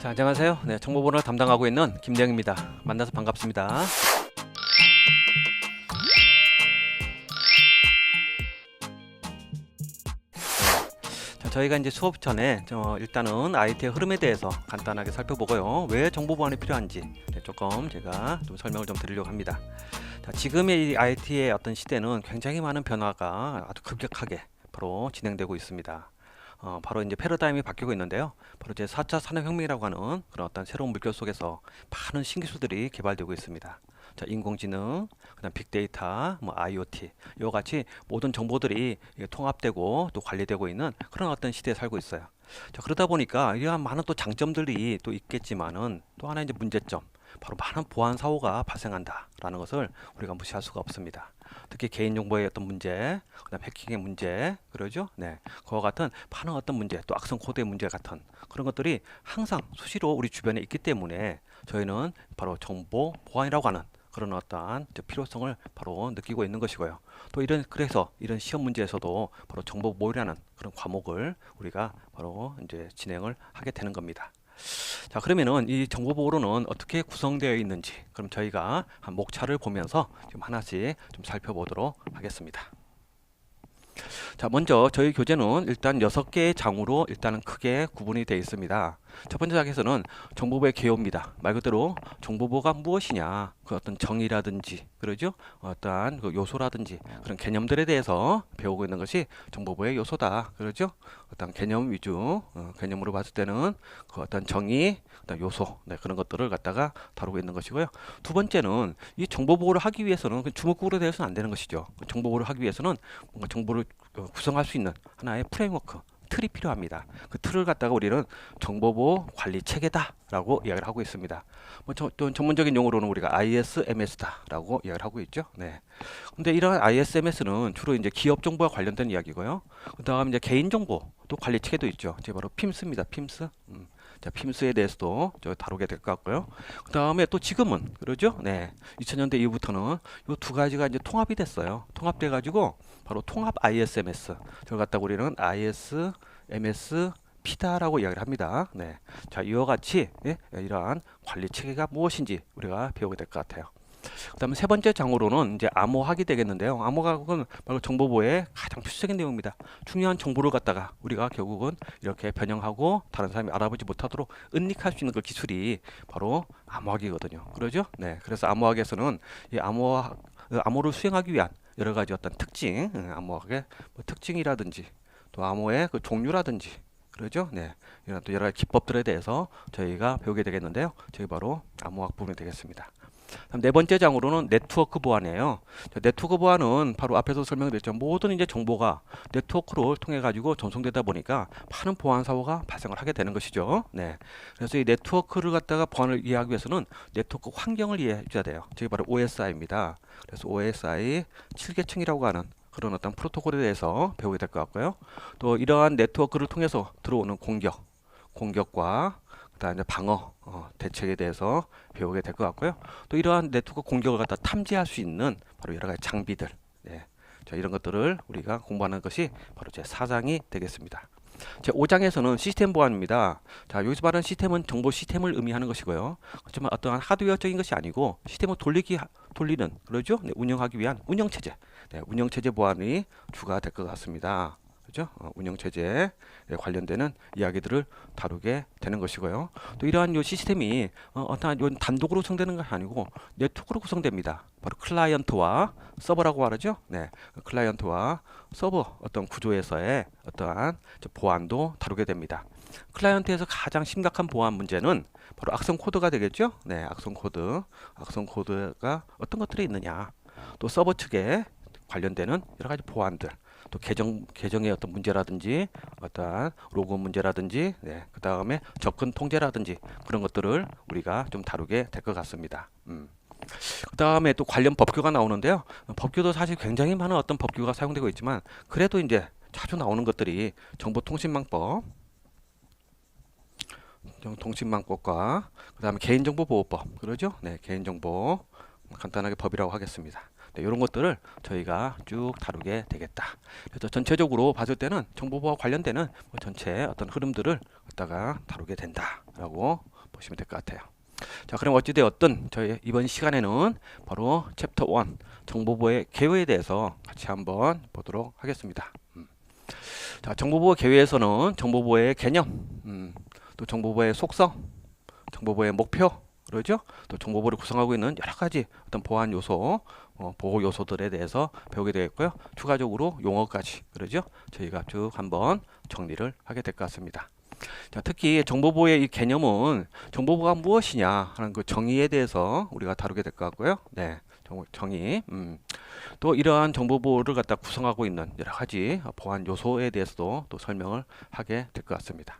자, 안녕하세요. 네, 정보보를 담당하고 있는 김대영입니다. 만나서 반갑습니다. 자, 저희가 이제 수업 전에 일단은 IT의 흐름에 대해서 간단하게 살펴보고요. 왜 정보 보안이 필요한지 조금 제가 좀 설명을 좀 드리려고 합니다. 자, 지금의 이 IT의 어떤 시대는 굉장히 많은 변화가 아주 급격하게 바로 진행되고 있습니다. 바로 이제 패러다임이 바뀌고 있는데요. 바로 이제 4차 산업혁명이라고 하는 그런 어떤 새로운 물결 속에서 많은 신기술들이 개발되고 있습니다. 자, 인공지능, 그다음 빅데이터, 뭐 IoT, 이와 같이 모든 정보들이 통합되고 또 관리되고 있는 그런 어떤 시대에 살고 있어요. 자, 그러다 보니까 이러한 많은 또 장점들이 또 있겠지만은 또 하나 이제 문제점, 바로 많은 보안 사고가 발생한다라는 것을 우리가 무시할 수가 없습니다. 특히 개인정보의 어떤 문제, 그다음 해킹의 문제, 그러죠? 네, 그와 같은 많은 어떤 문제, 또 악성 코드의 문제 같은 그런 것들이 항상 수시로 우리 주변에 있기 때문에 저희는 바로 정보 보안이라고 하는 그런 어떠한 필요성을 바로 느끼고 있는 것이고요. 또 그래서 이런 시험 문제에서도 바로 정보 보호라는 그런 과목을 우리가 바로 이제 진행을 하게 되는 겁니다. 자, 그러면은 이 정보 보호로는 어떻게 구성되어 있는지 그럼 저희가 한 목차를 보면서 좀 하나씩 좀 살펴보도록 하겠습니다. 자, 먼저 저희 교재는 일단 6개의 장으로 일단은 크게 구분이 되어 있습니다. 첫 번째 장에서는 정보보호의 개요입니다. 말 그대로 정보보호가 무엇이냐, 그 어떤 정의라든지, 그러죠? 어떠한 그 요소라든지 그런 개념들에 대해서 배우고 있는 것이 정보보호의 요소다, 그러죠? 어떤 개념 위주, 개념으로 봤을 때는 그 어떤 정의, 어떤 요소, 네, 그런 것들을 갖다가 다루고 있는 것이고요. 두 번째는 이 정보보호를 하기 위해서는 주먹구구로 되어서는 안 되는 것이죠. 정보보호를 하기 위해서는 뭔가 정보를 구성할 수 있는 하나의 프레임워크, 틀이 필요합니다. 그 틀을 갖다가 우리는 정보보호 관리 체계다라고 이야기를 하고 있습니다. 또 전문적인 용어로는 우리가 ISMS다라고 이야기를 하고 있죠. 네. 근데 이런 ISMS는 주로 이제 기업 정보와 관련된 이야기고요. 그다음 이제 개인 정보도 관리 체계도 있죠. 이제 바로 PIMS입니다. PIMS. 자, PIMS에 대해서도 저 다루게 될 것 같고요. 그 다음에 또 지금은 그러죠. 네, 2000년대 이후부터는 이 두 가지가 이제 통합이 됐어요. 통합돼 가지고 바로 통합 ISMS. 저걸 갖다 우리는 ISMS 피다라고 이야기를 합니다. 네, 자, 이와 같이 이러한 관리 체계가 무엇인지 우리가 배우게 될 것 같아요. 그다음에 세 번째 장으로는 이제 암호학이 되겠는데요. 암호학은 바로 정보보호의 가장 필수적인 내용입니다. 중요한 정보를 갖다가 우리가 결국은 이렇게 변형하고 다른 사람이 알아보지 못하도록 은닉할 수 있는 그 기술이 바로 암호학이거든요. 그러죠? 네. 그래서 암호학에서는 이 암호를 수행하기 위한 여러 가지 어떤 특징, 암호학의 뭐 특징이라든지 또 암호의 그 종류라든지 그러죠? 네. 이런 또 여러 가지 기법들에 대해서 저희가 배우게 되겠는데요. 저희 바로 암호학 부분이 되겠습니다. 다음 네 번째 장으로는 네트워크 보안이에요. 네트워크 보안은 바로 앞에서 설명드렸죠. 모든 이제 정보가 네트워크를 통해 가지고 전송되다 보니까 많은 보안 사고가 발생을 하게 되는 것이죠. 네. 그래서 이 네트워크를 갖다가 보안을 이해하기 위해서는 네트워크 환경을 이해해 줘야 돼요. 저게 바로 OSI입니다. 그래서 OSI 7계층이라고 하는 그런 어떤 프로토콜에 대해서 배우게 될 것 같고요. 또 이러한 네트워크를 통해서 들어오는 공격과 그다음에 방어 대책에 대해서 배우게 될 것 같고요. 또 이러한 네트워크 공격을 갖다 탐지할 수 있는 바로 여러 가지 장비들, 네, 자, 이런 것들을 우리가 공부하는 것이 바로 제 4장이 되겠습니다. 제 5장에서는 시스템 보안입니다. 자, 여기서 말하는 시스템은 정보 시스템을 의미하는 것이고요. 하지만 어떠한 하드웨어적인 것이 아니고 시스템을 돌리는 그러죠? 네, 운영하기 위한 운영체제, 네, 운영체제 보안이 주가 될 것 같습니다. 그죠? 운영체제에 관련되는 이야기들을 다루게 되는 것이고요. 또 이러한 요 시스템이 어떠한 요 단독으로 구성되는 것이 아니고 네트워크로 구성됩니다. 바로 클라이언트와 서버라고 말하죠. 네, 클라이언트와 서버 어떤 구조에서의 어떠한 보안도 다루게 됩니다. 클라이언트에서 가장 심각한 보안 문제는 바로 악성 코드가 되겠죠. 네, 악성 코드가 어떤 것들이 있느냐. 또 서버 측에 관련되는 여러 가지 보안들. 또 계정의 어떤 문제라든지 어떠한 로그 문제라든지, 네, 그 다음에 접근 통제라든지 그런 것들을 우리가 좀 다루게 될 것 같습니다. 그 다음에 또 관련 법규가 나오는데요. 법규도 사실 굉장히 많은 어떤 법규가 사용되고 있지만 그래도 이제 자주 나오는 것들이 통신망법과 그 다음에 개인정보보호법, 그러죠? 네, 개인정보 간단하게 법이라고 하겠습니다. 네, 이런 것들을 저희가 쭉 다루게 되겠다. 그래서 전체적으로 봤을 때는 정보보호와 관련되는 전체 어떤 흐름들을 갖다가 다루게 된다라고 보시면 될 것 같아요. 자, 그럼 어찌되었든 저희 이번 시간에는 바로 챕터 1 정보보호의 개요에 대해서 같이 한번 보도록 하겠습니다. 자, 정보보호 개요에서는 정보보호의 개념, 또 정보보호의 속성, 정보보호의 목표, 그러죠? 또 정보보호를 구성하고 있는 여러 가지 어떤 보안 요소, 보호 요소들에 대해서 배우게 되겠고요. 추가적으로 용어까지, 그러죠? 저희가 쭉 한번 정리를 하게 될 것 같습니다. 자, 특히 정보보호의 이 개념은 정보보호가 무엇이냐 하는 그 정의에 대해서 우리가 다루게 될 것 같고요. 네, 정의. 또 이러한 정보보호를 갖다 구성하고 있는 여러 가지 보안 요소에 대해서도 또 설명을 하게 될 것 같습니다.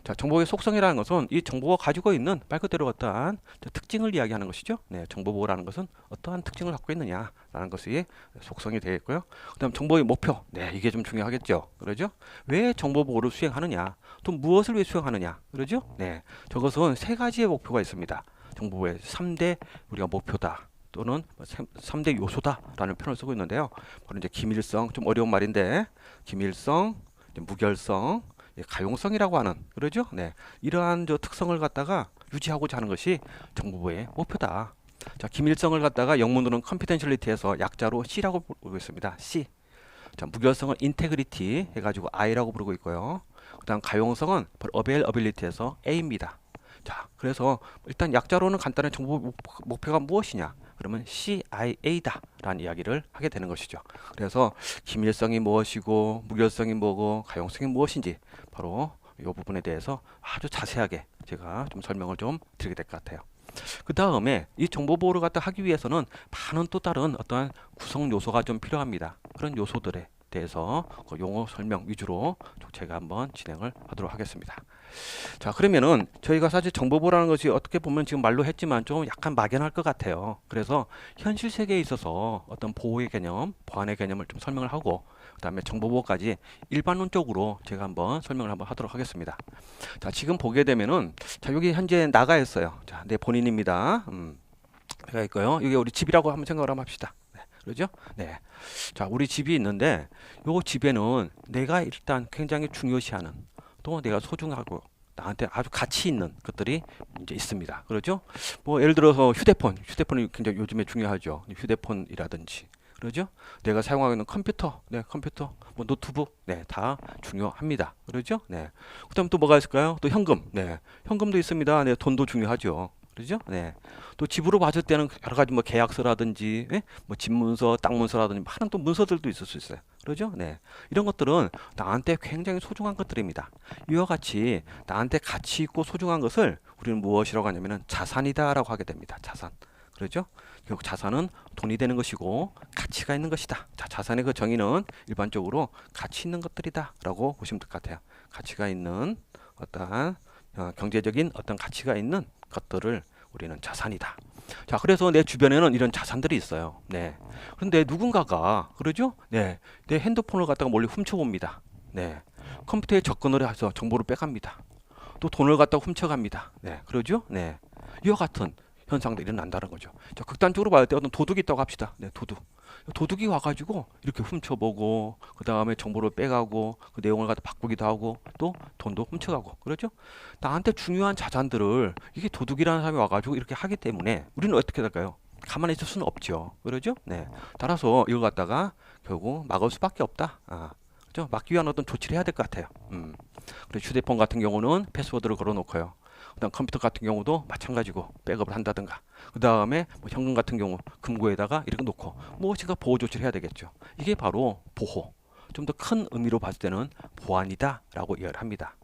자, 정보보호의 속성이라는 것은 이 정보가 가지고 있는 말 그대로 어떠한 특징을 이야기하는 것이죠. 네, 정보보호라는 것은 어떠한 특징을 갖고 있느냐라는 것이 속성이 되겠고요. 그다음 정보의 목표. 네, 이게 좀 중요하겠죠. 그러죠? 왜 정보보호를 수행하느냐? 또 무엇을 위해 수행하느냐? 그러죠? 네, 저것은 세 가지의 목표가 있습니다. 정보보호의 3대 우리가 목표다. 또는 3대 요소다라는 표현을 쓰고 있는데요. 바로 이제 기밀성, 좀 어려운 말인데 기밀성, 무결성, 가용성이라고 하는, 그러죠? 네, 이러한 저 특성을 갖다가 유지하고자 하는 것이 정보보호의 목표다. 자, 기밀성을 갖다가 영문으로는 confidentiality에서 약자로 C라고 부르고 있습니다. C. 자, 무결성은 integrity 해가지고 I라고 부르고 있고요. 그다음 가용성은 바로 availability에서 A입니다. 자, 그래서 일단 약자로는 간단한 정보 목표가 무엇이냐? 그러면 CIA다 라는 이야기를 하게 되는 것이죠. 그래서 기밀성이 무엇이고 무결성이 뭐고 가용성이 무엇인지 바로 이 부분에 대해서 아주 자세하게 제가 좀 설명을 좀 드리게 될 것 같아요. 그 다음에 이 정보보호를 갖다 하기 위해서는 많은 또 다른 어떠한 구성 요소가 좀 필요합니다. 그런 요소들에 대해서 그 용어 설명 위주로 제가 한번 진행을 하도록 하겠습니다. 자, 그러면은 저희가 사실 정보보호라는 것이 어떻게 보면 지금 말로 했지만 좀 약간 막연할 것 같아요. 그래서 현실 세계에 있어서 어떤 보호의 개념, 보안의 개념을 좀 설명을 하고 그 다음에 정보보호까지 일반론적으로 제가 한번 설명을 한번 하도록 하겠습니다. 자, 지금 보게 되면은 자, 여기 현재 나가 있어요. 자, 내 본인입니다. 내가 있고요. 이게 우리 집이라고 한번 생각을 한번 합시다. 네, 그러죠? 네. 자, 우리 집이 있는데 요 집에는 내가 일단 굉장히 중요시하는 또 내가 소중하고 나한테 아주 가치 있는 것들이 이제 있습니다. 그렇죠? 뭐 예를 들어서 휴대폰이 굉장히 요즘에 중요하죠. 휴대폰이라든지 그렇죠? 내가 사용하고 있는 컴퓨터, 네, 컴퓨터, 뭐 노트북, 네, 다 중요합니다. 그렇죠? 네. 그다음 또 뭐가 있을까요? 또 현금, 네, 현금도 있습니다. 네, 돈도 중요하죠. 그렇죠? 네. 또 집으로 봤을 때는 여러 가지 뭐 계약서라든지, 예? 뭐 집문서, 땅문서라든지 많은 또 문서들도 있을 수 있어요. 그렇죠? 네. 이런 것들은 나한테 굉장히 소중한 것들입니다. 이와 같이 나한테 가치 있고 소중한 것을 우리는 무엇이라고 하냐면은 자산이다라고 하게 됩니다. 자산. 그렇죠? 결국 자산은 돈이 되는 것이고 가치가 있는 것이다. 자, 자산의 그 정의는 일반적으로 가치 있는 것들이다라고 보시면 될 것 같아요. 가치가 있는 어떠한 경제적인 어떤 가치가 있는 것들을 우리는 자산이다. 자, 그래서 내 주변에는 이런 자산들이 있어요. 네. 그런데 누군가가 그러죠? 네. 내 핸드폰을 갖다가 몰래 훔쳐봅니다. 네. 컴퓨터에 접근을 해서 정보를 빼갑니다. 또 돈을 갖다가 훔쳐갑니다. 네. 그러죠? 네. 이와 같은 현상들이 일어난다는 거죠. 자, 극단적으로 봐야 때 어떤 도둑이 있다고 합시다. 네, 도둑이 와가지고 이렇게 훔쳐보고 그 다음에 정보를 빼가고 그 내용을 갖다 바꾸기도 하고 또 돈도 훔쳐가고 그렇죠? 나한테 중요한 자산들을 이게 도둑이라는 사람이 와가지고 이렇게 하기 때문에 우리는 어떻게 될까요? 가만히 있을 수는 없죠. 그러죠? 네. 따라서 이걸 갖다가 결국 막을 수밖에 없다. 그렇죠? 막기 위한 어떤 조치를 해야 될 것 같아요. 그리고 휴대폰 같은 경우는 패스워드를 걸어놓고요. 그다음 컴퓨터 같은 경우도 마찬가지고 백업을 한다든가 그 다음에 뭐 현금 같은 경우 금고에다가 이렇게 놓고 무엇인가 보호 조치를 해야 되겠죠. 이게 바로 보호, 좀 더 큰 의미로 봤을 때는 보안이다 라고 이해를 합니다.